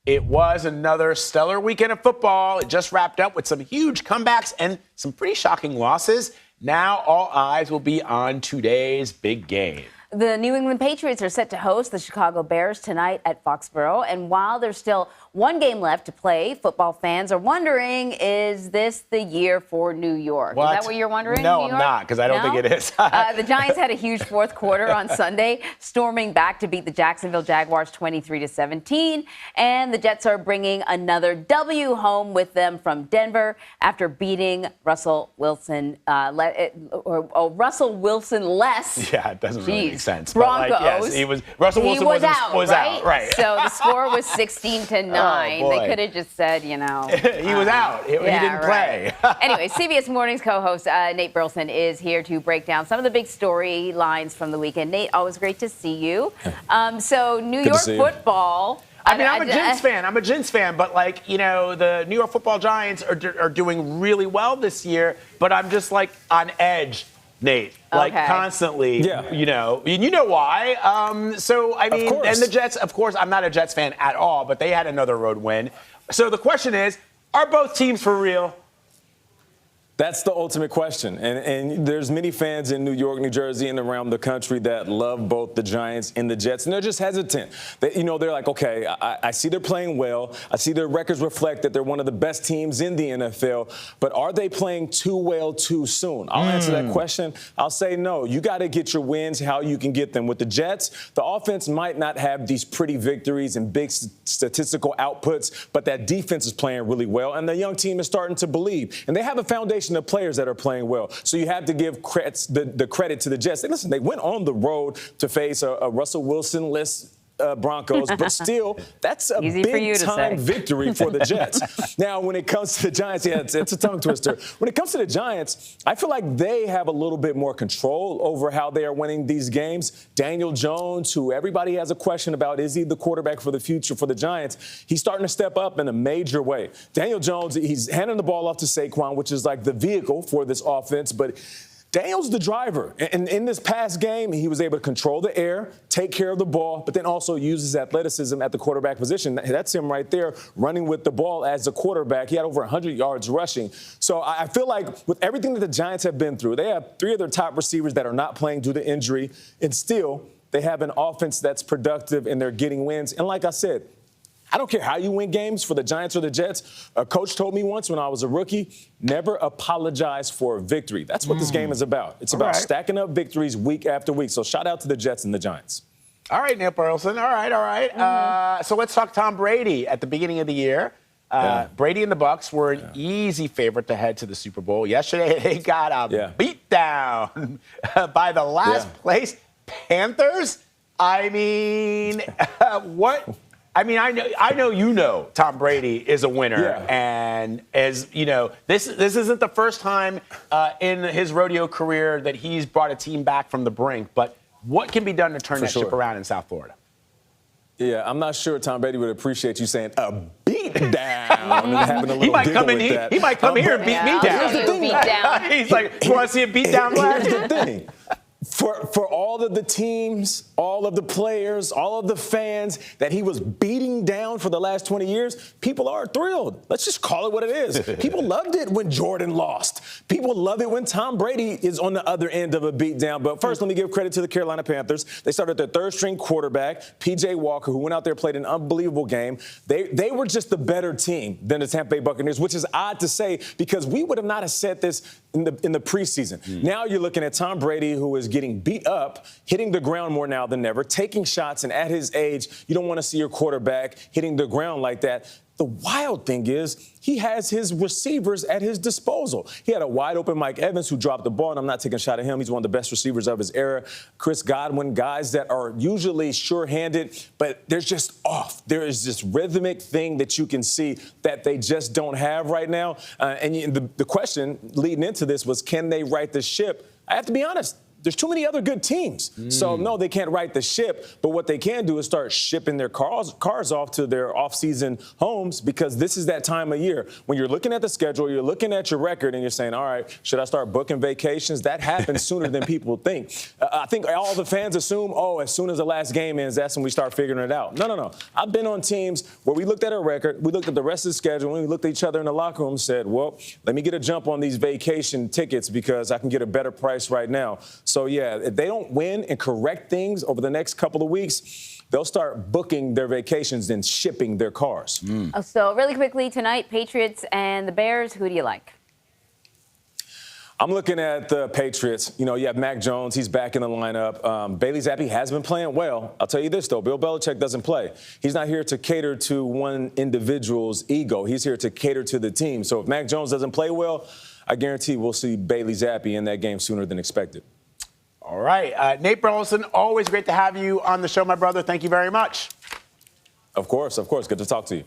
It was another stellar weekend of football. It just wrapped up with some huge comebacks and some pretty shocking losses. Now all eyes will be on today's big game. The New England Patriots are set to host the Chicago Bears tonight at Foxboro. And while there's still one game left to play, football fans are wondering, is this the year for New York? What? Is that what you're wondering? No, New I'm York? not, because I don't think it is. The Giants had a huge fourth quarter on Sunday, storming back to beat the Jacksonville Jaguars 23-17. And the Jets are bringing another W home with them from Denver after beating Russell Wilson. Russell Wilson-less. Yeah, it doesn't really make sense. Broncos. But yes, he was. Russell Wilson was out, right? So the score was 16-9. Oh, they could have just said, he was out. He didn't play. Anyway, CBS Mornings co-host Nate Burleson is here to break down some of the big storylines from the weekend. Nate, always great to see you. So New York football. I mean, I'm a Gents fan, but the New York Football Giants are doing really well this year. But I'm just on edge, Nate, constantly. Yeah. You know why. And the Jets, of course, I'm not a Jets fan at all, but they had another road win. So the question is, are both teams for real? That's the ultimate question. And there's many fans in New York, New Jersey, and around the country that love both the Giants and the Jets. And they're just hesitant. They're like, okay, I see they're playing well. I see their records reflect that they're one of the best teams in the NFL. But are they playing too well too soon? I'll answer that question. I'll say no. You got to get your wins how you can get them. With the Jets, the offense might not have these pretty victories and big statistical outputs, but that defense is playing really well. And the young team is starting to believe. And they have a foundation of players that are playing well. So you have to give the credit to the Jets. Listen, they went on the road to face a Russell Wilson-less Broncos, but still, that's a big-time victory for the Jets. Now, when it comes to the Giants, it's a tongue twister. When it comes to the Giants, I feel like they have a little bit more control over how they are winning these games. Daniel Jones, who everybody has a question about, is he the quarterback for the future for the Giants? He's starting to step up in a major way. Daniel Jones, he's handing the ball off to Saquon, which is like the vehicle for this offense, but Daniel's the driver. And in this past game, he was able to control the air, take care of the ball, but then also use his athleticism at the quarterback position. That's him right there running with the ball as a quarterback. He had over 100 yards rushing. So I feel like with everything that the Giants have been through, they have three of their top receivers that are not playing due to injury, and still they have an offense that's productive and they're getting wins. And like I said, I don't care how you win games for the Giants or the Jets. A coach told me once when I was a rookie, never apologize for a victory. That's what this game is about. It's about stacking up victories week after week. So shout out to the Jets and the Giants. All right, Nate Burleson. All right. So let's talk Tom Brady at the beginning of the year. Brady and the Bucs were an easy favorite to head to the Super Bowl. Yesterday, they got a beat down by the last place Panthers. I mean, what? I mean, I know Tom Brady is a winner, and as you know, this isn't the first time in his rodeo career that he's brought a team back from the brink. But what can be done to turn that ship around in South Florida? Yeah, I'm not sure Tom Brady would appreciate you saying a beat down and having a little he might come in. That. He might come here and beat me down. Here's the thing. He's like, you want to see a beat down? Here's the thing. For all of the teams, all of the players, all of the fans that he was beating down for the last 20 years, people are thrilled. Let's just call it what it is. People loved it when Jordan lost. People love it when Tom Brady is on the other end of a beatdown. But first, let me give credit to the Carolina Panthers. They started their third-string quarterback, P.J. Walker, who went out there and played an unbelievable game. They were just the better team than the Tampa Bay Buccaneers, which is odd to say because we would have not have said this in the preseason. Now you're looking at Tom Brady, who is getting beat up, hitting the ground more now than ever, taking shots, and at his age, you don't want to see your quarterback hitting the ground like that. The wild thing is he has his receivers at his disposal. He had a wide-open Mike Evans who dropped the ball, and I'm not taking a shot at him. He's one of the best receivers of his era. Chris Godwin, guys that are usually sure-handed, but they're just off. There is this rhythmic thing that you can see that they just don't have right now. And the question leading into this was, can they right the ship? I have to be honest. there's too many other good teams. So, no, they can't right the ship. But what they can do is start shipping their cars off to their off-season homes, because this is that time of year. When you're looking at the schedule, you're looking at your record, and you're saying, all right, should I start booking vacations? That happens sooner than people think. I think all the fans assume, as soon as the last game ends, that's when we start figuring it out. No. I've been on teams where we looked at our record, we looked at the rest of the schedule, and we looked at each other in the locker room and said, well, let me get a jump on these vacation tickets because I can get a better price right now. So, yeah, if they don't win and correct things over the next couple of weeks, they'll start booking their vacations and shipping their cars. So really quickly tonight, Patriots and the Bears, who do you like? I'm looking at the Patriots. You have Mac Jones. He's back in the lineup. Bailey Zappi has been playing well. I'll tell you this, though. Bill Belichick doesn't play. He's not here to cater to one individual's ego. He's here to cater to the team. So if Mac Jones doesn't play well, I guarantee we'll see Bailey Zappi in that game sooner than expected. All right. Nate Burleson, always great to have you on the show, my brother. Thank you very much. Of course. Good to talk to you.